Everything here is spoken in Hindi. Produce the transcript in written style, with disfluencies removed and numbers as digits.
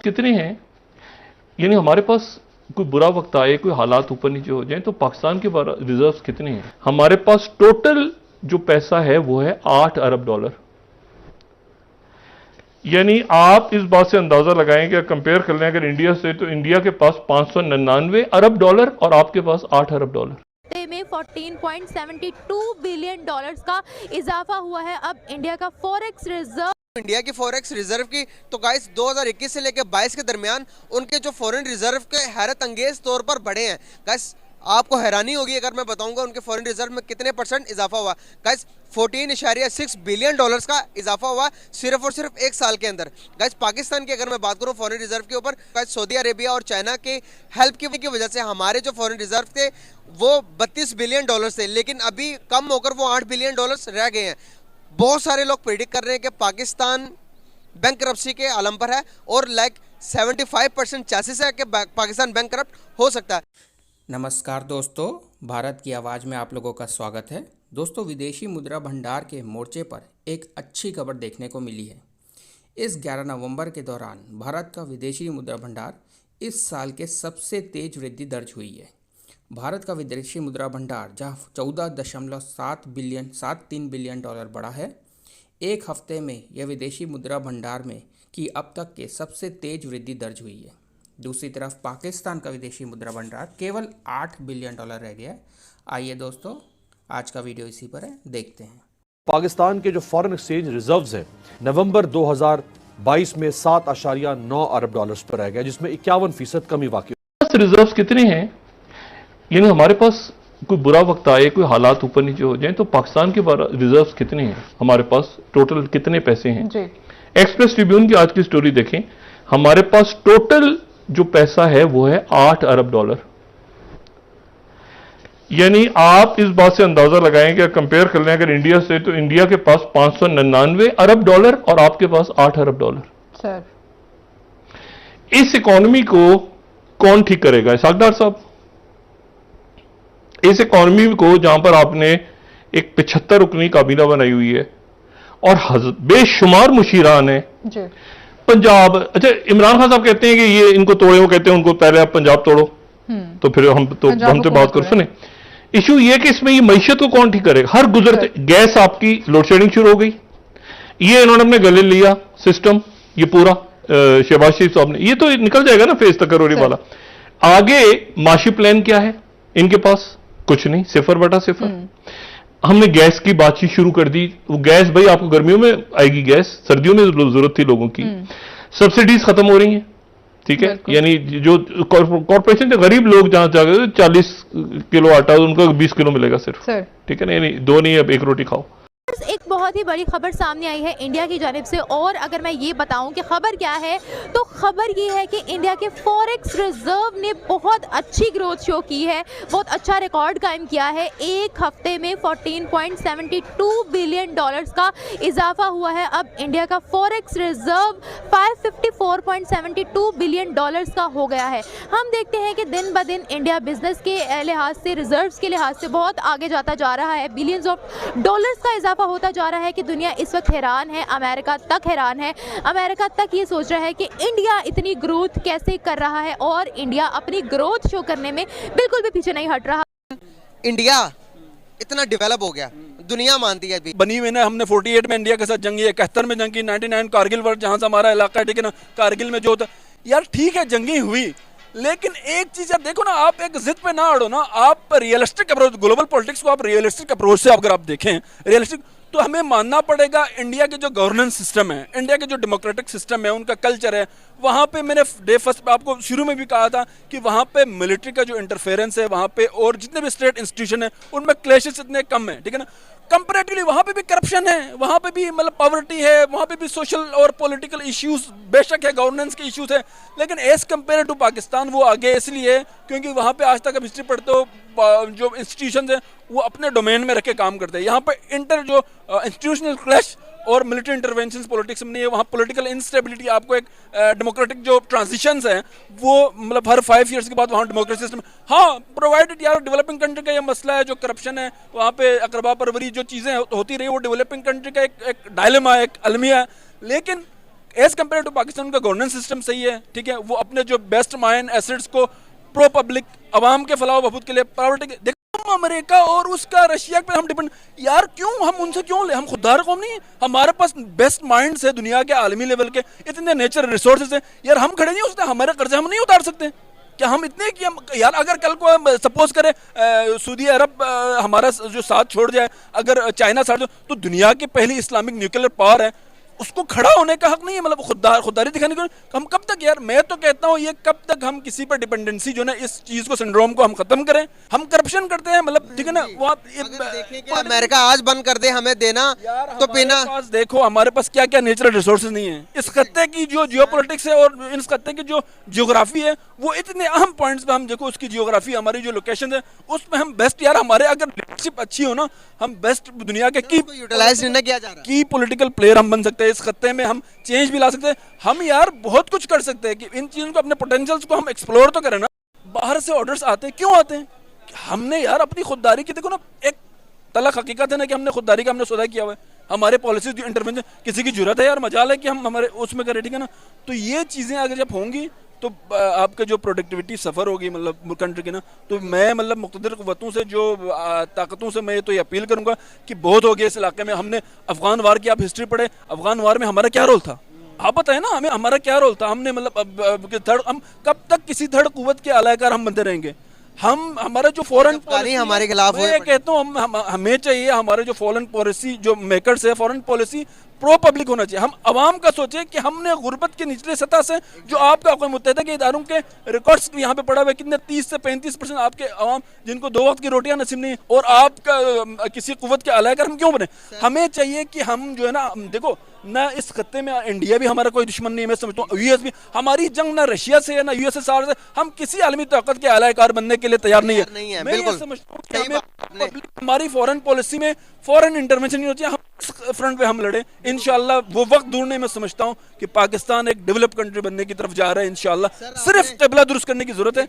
कितने हैं, यानी हमारे पास कोई बुरा वक्त आए, कोई हालात ऊपर नीचे हो जाए तो पाकिस्तान के रिजर्व्स कितने हैं? हमारे पास टोटल जो पैसा है वो है $8 अरब। यानी आप इस बात से अंदाजा लगाएं कि कंपेयर कर लें अगर इंडिया से, तो इंडिया के पास $599 अरब और आपके पास $8 अरब। में $14.72 बिलियन का इजाफा हुआ है। अब इंडिया का फॉरेक्स रिजर्व, इंडिया की फॉरेक्स रिजर्व की तो गाइस 2021 से लेकर 22 के दरमियान उनके जो फॉरेन रिजर्व के हैरत अंगेज तौर पर बढ़े हैं। गाइस आपको हैरानी होगी अगर मैं बताऊंगा उनके फॉरेन रिजर्व में कितने % इजाफा हुआ। गाइस 14.6 बिलियन डॉलर्स का इजाफा हुआ सिर्फ और सिर्फ एक साल के अंदर। गाइस पाकिस्तान की अगर मैं बात करूं फॉरेन रिजर्व के ऊपर, गाइस सऊदी अरेबिया और चाइना के हेल्प की वजह से हमारे जो फॉरेन रिजर्व थे वो $32 बिलियन थे, लेकिन अभी कम होकर वो $8 बिलियन रह गए हैं। बहुत सारे लोग प्रेडिक्ट कर रहे हैं कि पाकिस्तान बैंकरप्सी के आलम पर है और 75% चांसेस है कि पाकिस्तान बैंकरप्ट हो सकता है। नमस्कार दोस्तों, भारत की आवाज़ में आप लोगों का स्वागत है। दोस्तों, विदेशी मुद्रा भंडार के मोर्चे पर एक अच्छी खबर देखने को मिली है। इस 11 नवंबर के दौरान भारत का विदेशी मुद्रा भंडार इस साल के सबसे तेज वृद्धि दर्ज हुई है। भारत का विदेशी मुद्रा भंडार जहां 14.73 बिलियन डॉलर बढ़ा है, एक हफ्ते में यह विदेशी मुद्रा भंडार में की अब तक के सबसे तेज वृद्धि दर्ज हुई है। दूसरी तरफ पाकिस्तान का विदेशी मुद्रा भंडार केवल $8 बिलियन रह गया है। आइए दोस्तों, आज का वीडियो इसी पर है, देखते हैं। पाकिस्तान के जो फॉरेन एक्सचेंज रिजर्व्स हैं नवंबर 2022 में $7.9 अरब पर रह गया, जिसमें 51% कमी वाकई। रिजर्व्स कितने हैं, यानी हमारे पास कोई बुरा वक्त आए, कोई हालात ऊपर नीचे हो जाए तो पाकिस्तान के रिजर्व्स कितने हैं, हमारे पास टोटल कितने पैसे हैं। एक्सप्रेस ट्रिब्यून की आज की स्टोरी देखें, हमारे पास टोटल जो पैसा है वो है $8 अरब। यानी आप इस बात से अंदाजा लगाएं कि कंपेयर कर लें अगर इंडिया से, तो इंडिया के पास $599 अरब और आपके पास $8 अरब। सर, इस इकोनॉमी को कौन ठीक करेगा? इसाक साहब, इस इकोनॉमी को जहां पर आपने एक 75 रुकनी काबीना बनाई हुई है और बेशुमार मुशीरान है। पंजाब, अच्छा इमरान खान साहब कहते हैं कि ये इनको तोड़े, वो कहते हैं उनको पहले आप पंजाब तोड़ो, तो फिर हम तो बात करो। सुने, इशू ये कि इसमें ये मईशत को कौन ठीक करेगा? हर गुजरते गैस आपकी लोड शेडिंग शुरू हो गई, ये इन्होंने अपने गले लिया सिस्टम, ये पूरा शहबाज शरीफ साहब ने, ये तो निकल जाएगा ना फेज तकर्री वाला। आगे माशी प्लान क्या है इनके पास? कुछ नहीं, 0/0। हमने गैस की बातचीत शुरू कर दी। वो गैस भाई आपको गर्मियों में आएगी गैस, सर्दियों में जरूरत थी लोगों की। सब्सिडीज खत्म हो रही हैं, ठीक है, यानी जो कॉर्पोरेशन के गरीब लोग जहां जाकर 40 किलो आटा उनको 20 किलो मिलेगा सिर्फ, ठीक है ना, यानी 2 नहीं, अब 1 रोटी खाओ। एक बहुत ही बड़ी खबर सामने आई है इंडिया की जानिब से, और अगर मैं ये बताऊं कि खबर क्या है तो खबर ये है कि इंडिया के फॉरेक्स रिजर्व ने बहुत अच्छी ग्रोथ शो की है, बहुत अच्छा रिकॉर्ड कायम किया है। एक हफ्ते में $14.72 बिलियन का इजाफा हुआ है। अब इंडिया का फॉरेक्स रिजर्व $554.72 बिलियन का हो गया है। हम देखते हैं कि दिन ब दिन इंडिया बिजनेस के लिहाज से, रिजर्व्स के लिहाज से बहुत आगे जाता जा रहा है। बिलियंस ऑफ डॉलर्स का इजाफा होता जा रहा है कि दुनिया इस वक्त हैरान है, अमेरिका तक हैरान है। अमेरिका तक ये सोच रहा है कि इंडिया इतनी ग्रोथ कैसे कर रहा है, और इंडिया अपनी ग्रोथ शो करने में बिल्कुल भी पीछे नहीं हट रहा। इंडिया इतना डेवलप हो गया, दुनिया मानती है। बनी हुई ना, हमने 48 में इंडिया के साथ जंगी, 71 में जंग की, 99 कारगिल वर्ड जहां से हमारा इलाका है, ठीक है ना, कारगिल में जो होता यार, ठीक है जंगी हुई, लेकिन एक चीज आप देखो ना, आप एक जिद पे ना अड़ो ना, आप रियलिस्टिक अप्रोच, ग्लोबल पॉलिटिक्स को आप रियलिस्टिक अप्रोच से अगर आप देखें, रियलिस्टिक, तो हमें मानना पड़ेगा इंडिया के जो गवर्नेंस सिस्टम है, इंडिया के जो डेमोक्रेटिक सिस्टम है, उनका कल्चर है, वहाँ पे मैंने डे फर्स्ट आपको शुरू में भी कहा था कि वहाँ पे मिलिट्री का जो इंटरफेरेंस है वहाँ पे, और जितने भी स्टेट इंस्टीट्यूशन है उनमें क्लैशेस इतने कम है, ठीक है ना। कंपैरेटिवली वहाँ पे भी करप्शन है, वहाँ पे भी मतलब पॉवर्टी है, वहाँ पे भी सोशल और पॉलिटिकल इश्यूज बेशक है, गवर्नेंस के इश्यूज है, लेकिन एज कम्पेयर टू पाकिस्तान वो आगे इसलिए क्योंकि वहाँ पे आज तक आप हिस्ट्री पढ़ते हो, जो इंस्टीट्यूशन है वो अपने डोमेन में रख के काम करते हैं। यहाँ पे जो इंस्टीट्यूशनल क्लैश और मिलिट्री इंटरवेंशन पॉलिटिक्स में नहीं है, वहाँ पॉलिटिकल इंस्टेबिलिटी, आपको एक डेमोक्रेटिक जो ट्रांजिशंस हैं वो मतलब हर 5 ईयर्स के बाद वहाँ डेमोक्रेसी सिस्टम, हाँ प्रोवाइडेड यार डेवलपिंग कंट्री का ये मसला है, जो करप्शन है वहाँ पे, अकरबा परवरी जो चीज़ें होती रही, वो डेवलपिंग कंट्री का एक डायलेमा है, एक अलमिया है, लेकिन एज कम्पेयर टू पाकिस्तान का गवर्नेंस सिस्टम सही है, ठीक है, वो अपने जो बेस्ट माइन एसेट्स को प्रो पब्लिक अवाम के फलाह बहबूद के लिए प्रायोरिटी देखो। हम अमेरिका और उसका रशिया पे हम डिपेंड, यार क्यों हम उनसे क्यों ले, हम खुददार कौम नहीं है, हमारे पास बेस्ट माइंड्स है दुनिया के आलमी लेवल के, इतने नेचर रिसोर्सेज है, यार हम खड़े नहीं हो सकते, हमारे कर्जे हम नहीं उतार सकते क्या? हम इतने कि हम यार अगर कल को सपोज करें सऊदी अरब हमारा जो साथ छोड़ जाए, अगर चाइना साथ तो दुनिया की पहली इस्लामिक न्यूक्लियर पावर है, उसको खड़ा होने का हक नहीं है, मतलब खुददारी दिखाने को। हम कब तक यार, मैं तो कहता हूँ ये कब तक हम किसी पर डिपेंडेंसी जो ना इस चीज को सिंड्रोम को हम खत्म करें। हम करप्शन करते हैं, मतलब ठीक है ना, वो आप देखें कि अमेरिका आज बंद कर दे हमें देना तो पीना। देखो हमारे पास क्या क्या नेचुरल रिसोर्सेज नहीं है, इस खत्ते की जो जियोपॉलिटिक्स है और इस खत्ते की जो जियोग्राफी है, वो इतने अहम पॉइंट्स पे हम देखो, उसकी जियोग्राफी, हमारी जो लोकेशन है, उसमें हम बेस्ट यार, हमारे अगर लीडरशिप अच्छी हो ना, हम बेस्ट दुनिया के की यूटिलाइज नहीं किया जा रहा, की पॉलिटिकल प्लेयर हम बन सकते हैं। इस खत्ते में हम चेंज भी ला सकते हैं, हम यार बहुत कुछ कर सकते हैं कि इन चीजों को, अपने पोटेंशियल्स को हम एक्सप्लोर तो करें ना। बाहर से ऑर्डर्स आते हैं, क्यों आते हैं? हमने यार अपनी खुददारी की, देखो ना, एक तलक हकीकत है ना कि हमने खुददारी का हमने सौदा किया हुआ है, हमारे पॉलिसीज इंटरवेंशन, किसी की जरूरत है यार, मजाल है कि हम हमारे उसमें करें, ठीक है ना। तो ये चीजें अगर जब होंगी तो आपके जो प्रोडक्टिविटी सफ़र होगी, मतलब कंट्री की ना, तो मैं मतलब मुक़्तदर क़ुव्वतों से, जो ताकतों से मैं तो ये अपील करूंगा कि बहुत हो गया इस इलाके में। हमने अफ़गान वार की आप हिस्ट्री पढ़े, अफ़गान वार में हमारा क्या रोल था, आप बताएं ना हमें, हमारा क्या रोल था? हमने मतलब हम कब तक किसी थर्ड कुव्वत के अलाकार हम बनते रहेंगे? हम हमारा जो फॉरेन पॉलिसी हमारे खिलाफ, मैं कहता हूँ हमें चाहिए, हमारे जो फॉरेन पॉलिसी जो मेकर्स है, फॉरेन पॉलिसी प्रो पब्लिक होना चाहिए। हम आवाम का सोचे कि हमने गुर्बत के निचले सतह से, जो आपका अक़वाम मुत्तहिदा के इदारों के रिकॉर्ड्स यहाँ पे पड़ा हुआ है, कितने 30 से 35% आपके अवाम जिनको 2 वक्त की रोटियां नसीब नहीं, और आपका किसी कुव्वत के अलाकर हम क्यों बने? हमें चाहिए कि हम जो है ना, देखो ना, इस खत्ते में इंडिया भी हमारा कोई दुश्मन नहीं है, मैं समझता हूँ यूएस भी, हमारी जंग ना रशिया से है ना यूएस से, हम किसी आलमी ताकत के अलाकार बनने के लिए तैयार नहीं है। मैं ये समझता हूँ कि हमें हमारी फॉरेन पॉलिसी में फॉरेन इंटरवेंशन नहीं होती है, हम इस फ्रंट पे हम लड़े, इंशाल्लाह वो वक्त दूर नहीं, मैं समझता हूँ कि पाकिस्तान एक डेवलप कंट्री बनने की तरफ जा रहा है इंशाल्लाह। सिर्फ क़िबला दुरुस्त करने की जरूरत है।